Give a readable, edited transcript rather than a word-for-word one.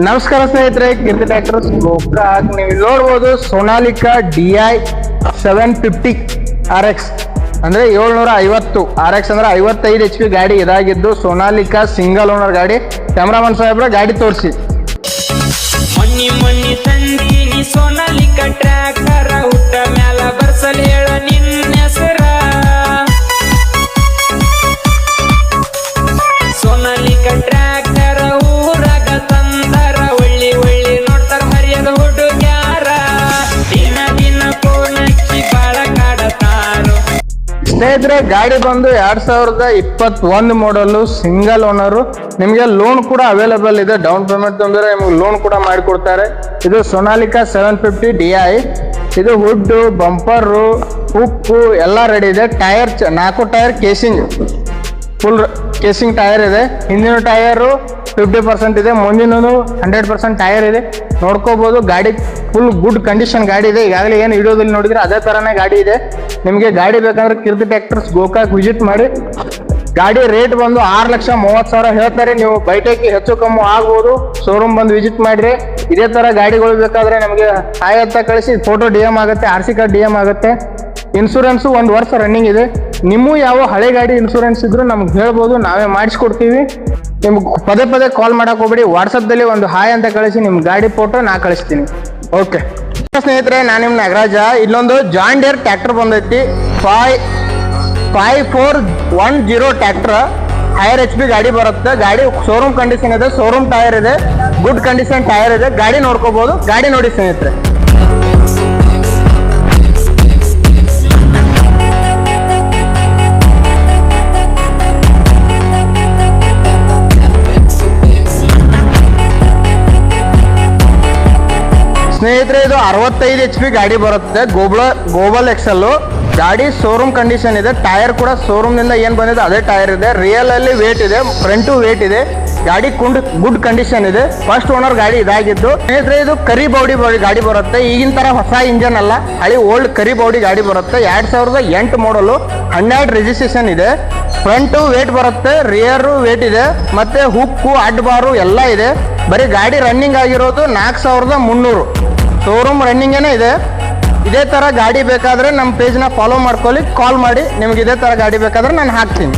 ನಮಸ್ಕಾರ ಸ್ನೇಹಿತರೆ, ಕೀರ್ತಿ ಟ್ರ್ಯಾಕ್ಟರ್ಸ್ ಗೋಕಾಕ್. ನೀವು ನೋಡ್ಬೋದು ಸೋನಾಲಿಕಾ DI750 RX ಅಂದ್ರೆ 750 RX ಅಂದ್ರೆ 55 HP ಗಾಡಿ ಇದಾಗಿದ್ದು ಸೋನಾಲಿಕಾ ಸಿಂಗಲ್ ಓನರ್ ಗಾಡಿ. ಕ್ಯಾಮ್ರಾಮನ್ ಸಾಹೇಬ್ರ ಗಾಡಿ ತೋರಿಸಿ. ಮಣ್ಣಿ ತಂದೀನಿ ಸೋನಾಲಿಕಾ ಟ್ರ್ಯಾಕ್ಟರ್ ಹುಟ್ಟ ಮ್ಯಾಲ ಬರ್ಸಲ್ ಹೇಳ ನಿನ್ನ ಹೆಸರ. ಸೋನಾಲಿಕಾ ಟ್ರ್ಯಾಕ್ಟರ್ ಊರಾಗ ತಂದರ ಒಳ್ಳಿ ಒಳ್ಳಿ ನೋಡ್ತಾರ ಹರಿಯದ ಹುಡುಗ್ಯಾರ. ದಿನ ದಿನ ಫೋನ್ ಹಚ್ಚಿ ಬಾಳ ಕಾಡತಾರು. ಸ್ನೇಹಿತರೆ, ಗಾಡಿ ಬಂದು 2021 ಮಾಡಲು ಸಿಂಗಲ್ ಓನರು. ನಿಮಗೆ ಲೋನ್ ಕೂಡ ಅವೈಲೇಬಲ್ ಇದೆ. ಡೌನ್ ಪೇಮೆಂಟ್ ತಂದರೆ ನಿಮಗೆ ಲೋನ್ ಕೂಡ ಮಾಡಿಕೊಡ್ತಾರೆ. ಇದು ಸೋನಾಲಿಕಾ 750 DI. ಇದು ಹುಡ್ಡು, ಬಂಪರು, ಉಪ್ಪು ಎಲ್ಲ ರೆಡಿ ಇದೆ. Tyre 4 tyre casing, full casing tyre ಇದೆ. ಹಿಂದಿನ ಟೈರು 50% ಇದೆ, ಮುಂದಿನದು 100% ಟೈರ್ ಇದೆ. ನೋಡ್ಕೋಬಹುದು. ಗಾಡಿ ಫುಲ್ ಗುಡ್ ಕಂಡೀಷನ್ ಗಾಡಿ ಇದೆ. ಈಗಾಗಲೇ ಏನು ವಿಡಿಯೋದಲ್ಲಿ ನೋಡಿದ್ರೆ ಅದೇ ತರನೇ ಗಾಡಿ ಇದೆ. ನಿಮಗೆ ಗಾಡಿ ಬೇಕಂದ್ರೆ ಕೀರ್ತಿ ಟ್ರ್ಯಾಕ್ಟರ್ಸ್ ಗೋಕಾಕ್ ವಿಸಿಟ್ ಮಾಡಿ. ಗಾಡಿ ರೇಟ್ ಬಂದು 6,30,000 ಹೇಳ್ತಾರೆ. ನೀವು ಬೈಟೇಕಿ ಹೆಚ್ಚು ಕಮ್ಮಿ ಆಗ್ಬೋದು. ಶೋರೂಮ್ ಬಂದು ವಿಸಿಟ್ ಮಾಡಿರಿ. ಇದೇ ತರ ಗಾಡಿಗಳು ಬೇಕಾದ್ರೆ ನಮಗೆ ಹಾಯ್ ಅಂತ ಕಳಿಸಿ ಫೋಟೋ DM ಆಗುತ್ತೆ, RC ಕಾರ್ಡ್ DM ಆಗುತ್ತೆ. ಇನ್ಶೂರೆನ್ಸು 1 ವರ್ಷ ರನ್ನಿಂಗ್ ಇದೆ. ನಿಮ್ಮ ಯಾವ ಹಳೆ ಗಾಡಿ ಇನ್ಶೂರೆನ್ಸ್ ಇದ್ರು ನಮ್ಗೆ ಹೇಳ್ಬೋದು, ನಾವೇ ಮಾಡಿಸ್ಕೊಡ್ತೀವಿ. ನಿಮ್ಗೆ ಪದೇ ಪದೇ ಕಾಲ್ ಮಾಡಕ್ ಹೋಗ್ಬೇಡಿ. ವಾಟ್ಸಪ್ದಲ್ಲಿ ಒಂದು ಹಾಯ್ ಅಂತ ಕಳಿಸಿ, ನಿಮ್ಮ ಗಾಡಿ ಫೋಟೋ ನಾ ಕಳಿಸ್ತೀನಿ. ಓಕೆ ಸ್ನೇಹಿತರೆ, ನಾನು ನಿಮ್ಮ ನಾಗರಾಜ. ಇಲ್ಲೊಂದು ಜಾನ್ ಡೇರ್ ಟ್ರ್ಯಾಕ್ಟರ್ ಬಂದೈತಿ. 5410 ಟ್ರ್ಯಾಕ್ಟರ್, ಹೈಯರ್ HP ಗಾಡಿ ಬರುತ್ತೆ. ಗಾಡಿ ಶೋರೂಮ್ ಕಂಡೀಷನ್ ಇದೆ, ಶೋರೂಮ್ ಟೈರ್ ಇದೆ, ಗುಡ್ ಕಂಡೀಷನ್ ಟೈರ್ ಇದೆ. ಗಾಡಿ ನೋಡ್ಕೋಬಹುದು. ಗಾಡಿ ನೋಡಿ ಸ್ನೇಹಿತರೆ. ಸ್ನೇಹಿತರೆ, ಇದು 65 HP ಗಾಡಿ ಬರುತ್ತೆ. ಗ್ಲೋಬಲ್ XL ಗಾಡಿ ಶೋರೂಮ್ ಕಂಡೀಷನ್ ಇದೆ. ಟೈರ್ ಕೂಡ ಶೋರೂಮ್ ನಿಂದ ಏನ್ ಬಂದಿದೆ ಅದೇ ಟೈರ್ ಇದೆ. ರಿಯಲ್ ಅಲ್ಲಿ ವೇಟ್ ಇದೆ, ಫ್ರಂಟು ವೇಟ್ ಇದೆ. ಗಾಡಿ ಗುಡ್ ಕಂಡೀಷನ್ ಇದೆ. ಫಸ್ಟ್ ಓನರ್ ಗಾಡಿ ಇದಾಗಿದ್ದು. ಸ್ನೇಹಿತರೆ, ಇದು ಕರಿ ಬೌಡಿ ಗಾಡಿ ಬರುತ್ತೆ. ಈಗಿನ ತರ ಹೊಸ ಇಂಜನ್ ಅಲ್ಲ, ಹಳಿ ಓಲ್ಡ್ ಕರಿ ಬೌಡಿ ಗಾಡಿ ಬರುತ್ತೆ. 2008 ಮಾಡಲು, 12 ರಿಜಿಸ್ಟ್ರೇಷನ್ ಇದೆ. ಫ್ರಂಟು ವೇಟ್ ಬರುತ್ತೆ, ರಿಯರ್ ವೇಟ್ ಇದೆ, ಮತ್ತೆ ಹುಕ್ಕು ಅಡ್ ಬಾರು ಎಲ್ಲ ಇದೆ. ಬರೀ ಗಾಡಿ ರನ್ನಿಂಗ್ ಆಗಿರೋದು 4,300. ಶೋರೂಮ್ ರನ್ನಿಂಗ್ ಏನೇ ಇದೆ. ಇದೇ ತರ ಗಾಡಿ ಬೇಕಾದ್ರೆ ನಮ್ಮ ಪೇಜ್ನ ಫಾಲೋ ಮಾಡ್ಕೊಳ್ಳಿ, ಕಾಲ್ ಮಾಡಿ. ನಿಮ್ಗೆ ಇದೇ ತರ ಗಾಡಿ ಬೇಕಾದ್ರೆ ನಾನು ಹಾಕ್ತೀನಿ.